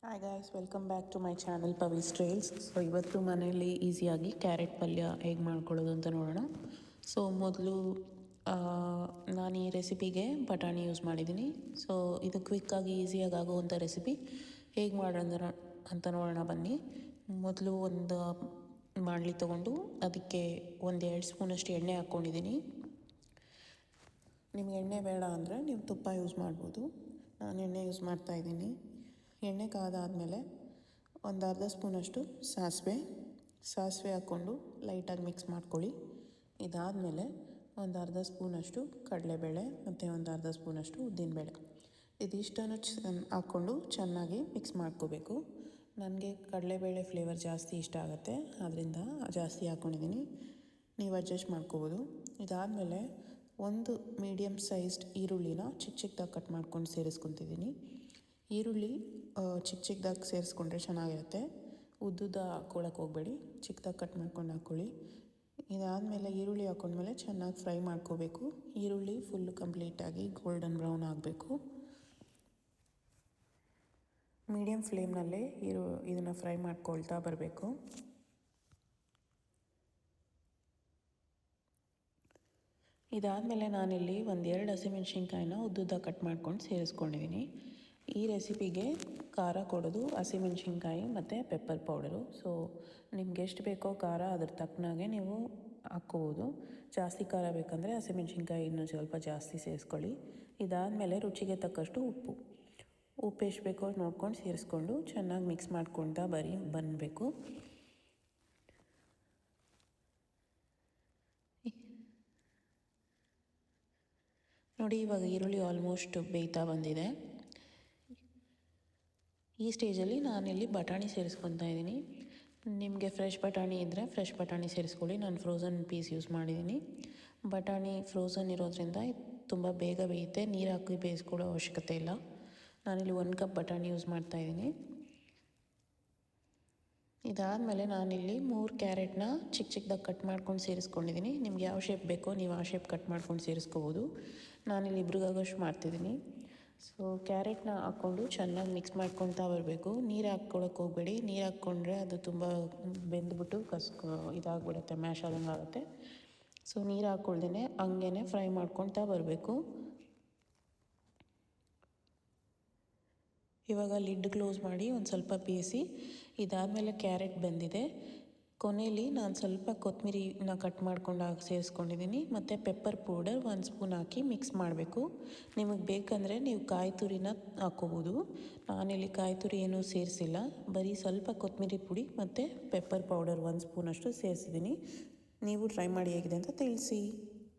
Hi guys, welcome back to my channel Pavi's trails. So ಇವತ್ತು ಮನೆಯಲ್ಲಿ ಈಸಿಯಾಗಿ ಕ್ಯಾರೆಟ್ ಪಲ್ಯ ಹೇಗೆ ಮಾಡ್ಕೊಳ್ಳೋದು ಅಂತ ನೋಡೋಣ. ಸೊ ಮೊದಲು ನಾನು ಈ ರೆಸಿಪಿಗೆ ಬಟಾಣಿ ಯೂಸ್ ಮಾಡಿದ್ದೀನಿ. ಸೊ ಇದು ಕ್ವಿಕ್ಕಾಗಿ ಈಸಿಯಾಗಿ ಆಗುವಂಥ ರೆಸಿಪಿ ಹೇಗೆ ಮಾಡೋಣ ಅಂತ ನೋಡೋಣ ಬನ್ನಿ. ಮೊದಲು ಒಂದು ಬಾಣಲಿ ತೊಗೊಂಡು ಅದಕ್ಕೆ 1-2 ಸ್ಪೂನಷ್ಟು ಎಣ್ಣೆ ಹಾಕ್ಕೊಂಡಿದ್ದೀನಿ. ನಿಮ್ಗೆ ಎಣ್ಣೆ ಬೇಡ ಅಂದರೆ ನೀವು ತುಪ್ಪ ಯೂಸ್ ಮಾಡ್ಬೋದು. ನಾನು ಎಣ್ಣೆ ಯೂಸ್ ಮಾಡ್ತಾಯಿದ್ದೀನಿ. ಎಣ್ಣೆ ಕಾದಾದಮೇಲೆ ಒಂದು ಅರ್ಧ ಸ್ಪೂನಷ್ಟು ಸಾಸಿವೆ ಹಾಕ್ಕೊಂಡು ಲೈಟಾಗಿ ಮಿಕ್ಸ್ ಮಾಡ್ಕೊಳ್ಳಿ. ಇದಾದಮೇಲೆ ಒಂದು ಅರ್ಧ ಸ್ಪೂನಷ್ಟು ಕಡಲೆಬೇಳೆ ಮತ್ತು ಒಂದು ಅರ್ಧ ಸ್ಪೂನಷ್ಟು ಉದ್ದಿನಬೇಳೆ ಇದಿಷ್ಟನ್ನು ಹಾಕ್ಕೊಂಡು ಚೆನ್ನಾಗಿ ಮಿಕ್ಸ್ ಮಾಡ್ಕೋಬೇಕು. ನನಗೆ ಕಡಲೆಬೇಳೆ ಫ್ಲೇವರ್ ಜಾಸ್ತಿ ಇಷ್ಟ ಆಗುತ್ತೆ, ಅದರಿಂದ ಜಾಸ್ತಿ ಹಾಕ್ಕೊಂಡಿದ್ದೀನಿ. ನೀವು ಅಡ್ಜಸ್ಟ್ ಮಾಡ್ಕೋಬೋದು. ಇದಾದಮೇಲೆ ಒಂದು ಮೀಡಿಯಮ್ ಸೈಜ್ಡ್ ಈರುಳ್ಳಿನ ಚಿಕ್ಕದಾಗಿ ಕಟ್ ಮಾಡ್ಕೊಂಡು ಸೇರಿಸ್ಕೊತಿದ್ದೀನಿ. ಈರುಳ್ಳಿ ಚಿಕ್ಕದಾಗಿ ಸೇರಿಸ್ಕೊಂಡ್ರೆ ಚೆನ್ನಾಗಿರುತ್ತೆ. ಉದ್ದುದ ಹಾಕ್ಕೊಳಕ್ಕೆ ಹೋಗಬೇಡಿ, ಚಿಕ್ಕದಾಗಿ ಕಟ್ ಮಾಡ್ಕೊಂಡು ಹಾಕ್ಕೊಳ್ಳಿ. ಇದಾದಮೇಲೆ ಈರುಳ್ಳಿ ಹಾಕ್ಕೊಂಡ್ಮೇಲೆ ಚೆನ್ನಾಗಿ ಫ್ರೈ ಮಾಡ್ಕೋಬೇಕು. ಈರುಳ್ಳಿ ಫುಲ್ಲು ಕಂಪ್ಲೀಟಾಗಿ ಗೋಲ್ಡನ್ ಬ್ರೌನ್ ಆಗಬೇಕು. ಮೀಡಿಯಮ್ ಫ್ಲೇಮ್ನಲ್ಲೇ ಇದನ್ನು ಫ್ರೈ ಮಾಡ್ಕೊಳ್ತಾ ಬರಬೇಕು. ಇದಾದಮೇಲೆ ನಾನಿಲ್ಲಿ 1-2 ಹಸಿಮೆಣ್ಸಿನ್ಕಾಯಿನ ಉದ್ದುದ್ದ ಕಟ್ ಮಾಡ್ಕೊಂಡು ಸೇರಿಸ್ಕೊಂಡಿದ್ದೀನಿ. ಈ ರೆಸಿಪಿಗೆ ಖಾರ ಕೊಡೋದು ಹಸಿಮೆಣ್ಸಿನ್ಕಾಯಿ ಮತ್ತು ಪೆಪ್ಪರ್ ಪೌಡರು. ಸೊ ನಿಮ್ಗೆ ಎಷ್ಟು ಬೇಕೋ ಖಾರ ಅದ್ರ ತಕ್ಕನಾಗೆ ನೀವು ಹಾಕ್ಕೋಬೋದು. ಜಾಸ್ತಿ ಖಾರ ಬೇಕಂದರೆ ಹಸಿಮೆಣ್ಸಿನ್ಕಾಯಿ ಇನ್ನೂ ಸ್ವಲ್ಪ ಜಾಸ್ತಿ ಸೇರಿಸ್ಕೊಳ್ಳಿ. ಇದಾದಮೇಲೆ ರುಚಿಗೆ ತಕ್ಕಷ್ಟು ಉಪ್ಪು ಎಷ್ಟು ಬೇಕೋ ನೋಡ್ಕೊಂಡು ಸೇರಿಸ್ಕೊಂಡು ಚೆನ್ನಾಗಿ ಮಿಕ್ಸ್ ಮಾಡ್ಕೊಳ್ತಾ ಬನ್ನಬೇಕು. ನೋಡಿ, ಇವಾಗ ಈರುಳ್ಳಿ ಆಲ್ಮೋಸ್ಟ್ ಬೇಯ್ತಾ ಬಂದಿದೆ. ಈ ಸ್ಟೇಜಲ್ಲಿ ನಾನಿಲ್ಲಿ ಬಟಾಣಿ ಸೇರಿಸ್ಕೊತಾ ಇದ್ದೀನಿ. ನಿಮಗೆ ಫ್ರೆಶ್ ಬಟಾಣಿ ಇದ್ದರೆ ಫ್ರೆಶ್ ಬಟಾಣಿ ಸೇರಿಸ್ಕೊಳ್ಳಿ. ನಾನು ಫ್ರೋಝನ್ ಪೀಸ್ ಯೂಸ್ ಮಾಡಿದ್ದೀನಿ. ಬಟಾಣಿ ಫ್ರೋಝನ್ ಇರೋದ್ರಿಂದ ತುಂಬ ಬೇಗ ಬೇಯುತ್ತೆ, ನೀರು ಹಾಕಿ ಬೇಯಿಸ್ಕೊಳ್ಳೋ ಅವಶ್ಯಕತೆ ಇಲ್ಲ. ನಾನಿಲ್ಲಿ 1 ಕಪ್ ಬಟಾಣಿ ಯೂಸ್ ಮಾಡ್ತಾಯಿದ್ದೀನಿ. ಇದಾದಮೇಲೆ ನಾನಿಲ್ಲಿ 3 ಕ್ಯಾರೆಟ್ನ ಚಿಕ್ಕದಾಗಿ ಕಟ್ ಮಾಡ್ಕೊಂಡು ಸೇರಿಸ್ಕೊಂಡಿದ್ದೀನಿ. ನಿಮ್ಗೆ ಯಾವ ಶೇಪ್ ಬೇಕೋ ನೀವು ಆ ಶೇಪ್ ಕಟ್ ಮಾಡ್ಕೊಂಡು ಸೇರಿಸ್ಕೋಬೋದು. ನಾನಿಲ್ಲಿ ಇಬ್ರಿಗಾಗೋಷ್ಟು ಮಾಡ್ತಿದ್ದೀನಿ. ಸೊ ಕ್ಯಾರೆಟ್ನ ಹಾಕ್ಕೊಂಡು ಚೆನ್ನಾಗಿ ಮಿಕ್ಸ್ ಮಾಡ್ಕೊಳ್ತಾ ಬರಬೇಕು. ನೀರು ಹಾಕ್ಕೊಳಕ್ಕೆ ಹೋಗಬೇಡಿ. ನೀರು ಹಾಕ್ಕೊಂಡ್ರೆ ಅದು ತುಂಬ ಬೆಂದ್ಬಿಟ್ಟು ಇದಾಗ್ಬಿಡುತ್ತೆ, ಮ್ಯಾಶ್ ಆದಂಗೆ ಆಗುತ್ತೆ. ಸೊ ನೀರು ಹಾಕ್ಕೊಳ್ದೇ ಹಂಗೇ ಫ್ರೈ ಮಾಡ್ಕೊಳ್ತಾ ಬರಬೇಕು. ಇವಾಗ ಲಿಡ್ ಕ್ಲೋಸ್ ಮಾಡಿ ಒಂದು ಸ್ವಲ್ಪ ಬೇಯಿಸಿ. ಇದಾದಮೇಲೆ ಕ್ಯಾರೆಟ್ ಬೆಂದಿದೆ. ಕೊನೆಯಲ್ಲಿ ನಾನು ಸ್ವಲ್ಪ ಕೊತ್ತಂಬರಿನ ಕಟ್ ಮಾಡ್ಕೊಂಡು ಸೇರಿಸ್ಕೊಂಡಿದ್ದೀನಿ ಮತ್ತು ಪೆಪ್ಪರ್ ಪೌಡರ್ 1 ಸ್ಪೂನ್ ಹಾಕಿ ಮಿಕ್ಸ್ ಮಾಡಬೇಕು. ನಿಮಗೆ ಬೇಕಂದರೆ ನೀವು ಕಾಯಿ ತುರಿನ ಹಾಕ್ಕೋಬೋದು. ನಾನಿಲ್ಲಿ ಕಾಯಿ ತುರಿ ಏನೂ ಸೇರಿಸಿಲ್ಲ, ಬರೀ ಸ್ವಲ್ಪ ಕೊತ್ತಂಬರಿ ಪುಡಿ ಮತ್ತು ಪೆಪ್ಪರ್ ಪೌಡರ್ 1 ಸ್ಪೂನಷ್ಟು ಸೇರಿಸಿದ್ದೀನಿ. ನೀವು ಟ್ರೈ ಮಾಡಿ ಹೇಗಿದೆ ಅಂತ ತಿಳಿಸಿ.